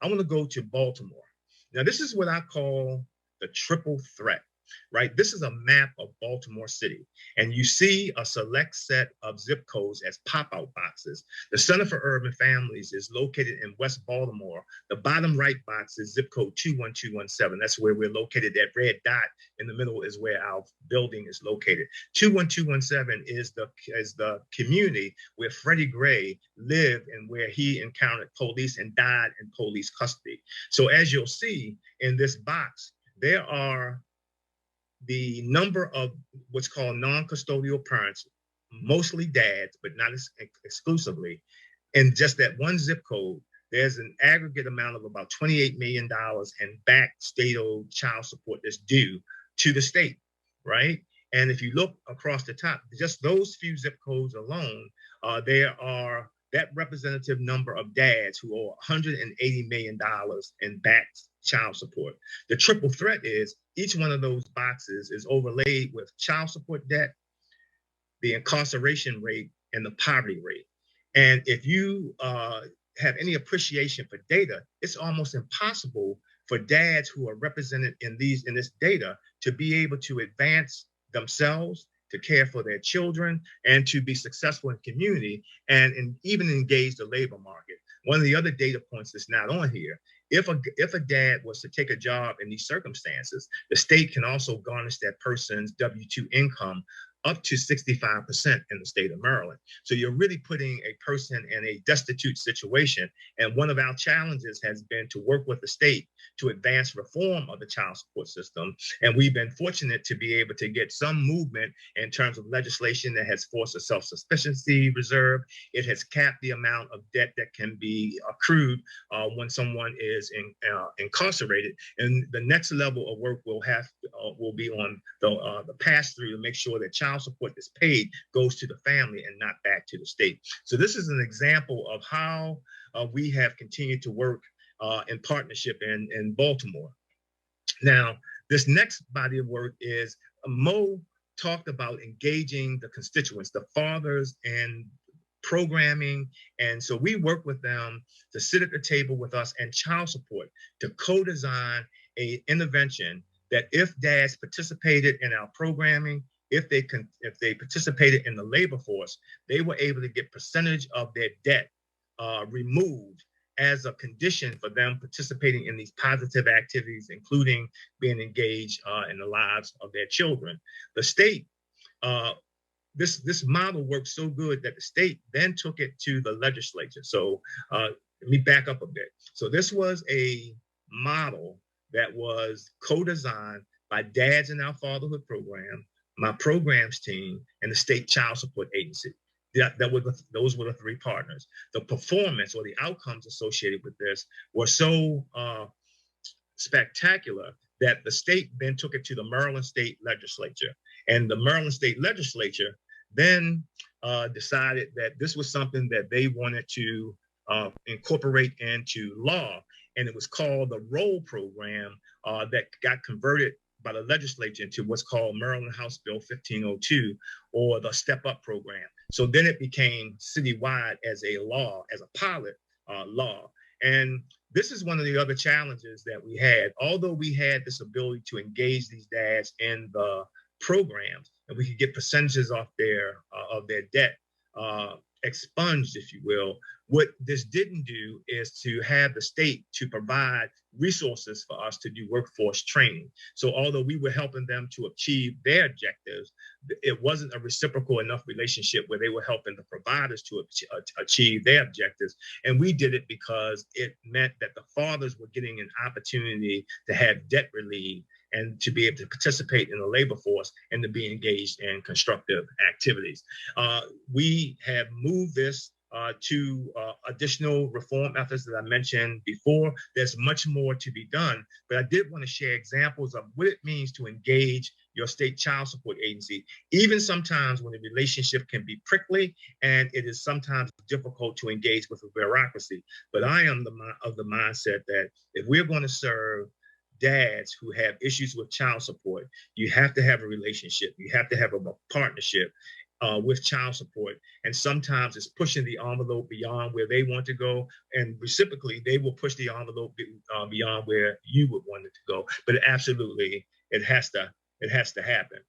I want to go to Baltimore. Now, this is what I call the triple threat, right? This is a map of Baltimore City, and you see a select set of zip codes as pop-out boxes. The Center for Urban Families is located in West Baltimore. The bottom right box is zip code 21217. That's where we're located. That red dot in the middle is where our building is located. 21217 is the community where Freddie Gray lived and where he encountered police and died in police custody. So as you'll see in this box, there are the number of what's called non-custodial parents, mostly dads, but not exclusively. And just that one zip code, there's an aggregate amount of about $28 million in back state-owed child support that's due to the state, right? And if you look across the top, just those few zip codes alone, there are that representative number of dads who owe $180 million in back child support. The triple threat is each one of those boxes is overlaid with child support debt, the incarceration rate, and the poverty rate. And if you have any appreciation for data, it's almost impossible for dads who are represented in this data to be able to advance themselves, to care for their children, and to be successful in community and even engage the labor market. One of the other data points that's not on here, if a dad was to take a job in these circumstances, the state can also garnish that person's W-2 income up to 65% in the state of Maryland. So you're really putting a person in a destitute situation. And one of our challenges has been to work with the state to advance reform of the child support system. And we've been fortunate to be able to get some movement in terms of legislation that has forced a self-sufficiency reserve. It has capped the amount of debt that can be accrued when someone is incarcerated. And the next level of work will be on the pass-through to make sure that child support that's paid goes to the family and not back to the state. So this is an example of how we have continued to work in partnership in Baltimore. Now, this next body of work is Mo talked about engaging the constituents, the fathers, and programming. And so we work with them to sit at the table with us and child support to co-design an intervention that if dads participated in our programming, if they participated in the labor force, they were able to get percentage of their debt removed as a condition for them participating in these positive activities, including being engaged in the lives of their children. The state, this model worked so good that the state then took it to the legislature. So let me back up a bit. So this was a model that was co-designed by dads in our fatherhood program, my programs team, and the state child support agency. Those were the three partners. The performance or the outcomes associated with this were so spectacular that the state then took it to the Maryland State Legislature. And the Maryland State Legislature then decided that this was something that they wanted to incorporate into law. And it was called the ROLL program that got converted by the legislature into what's called Maryland House Bill 1502, or the Step Up program. So then it became citywide as a law, as a pilot law. And this is one of the other challenges that we had. Although we had this ability to engage these dads in the programs, and we could get percentages off of their debt expunged, if you will. What this didn't do is to have the state to provide resources for us to do workforce training. So although we were helping them to achieve their objectives, it wasn't a reciprocal enough relationship where they were helping the providers to achieve their objectives. And we did it because it meant that the fathers were getting an opportunity to have debt relief and to be able to participate in the labor force and to be engaged in constructive activities. We have moved this to additional reform efforts that I mentioned before. There's much more to be done, but I did want to share examples of what it means to engage your state child support agency, even sometimes when the relationship can be prickly and it is sometimes difficult to engage with a bureaucracy. But I am of the mindset that if we're going to serve dads who have issues with child support, you have to have a relationship, you have to have a partnership. with child support. And sometimes it's pushing the envelope beyond where they want to go. And reciprocally, they will push the envelope beyond where you would want it to go. But absolutely, it has to happen.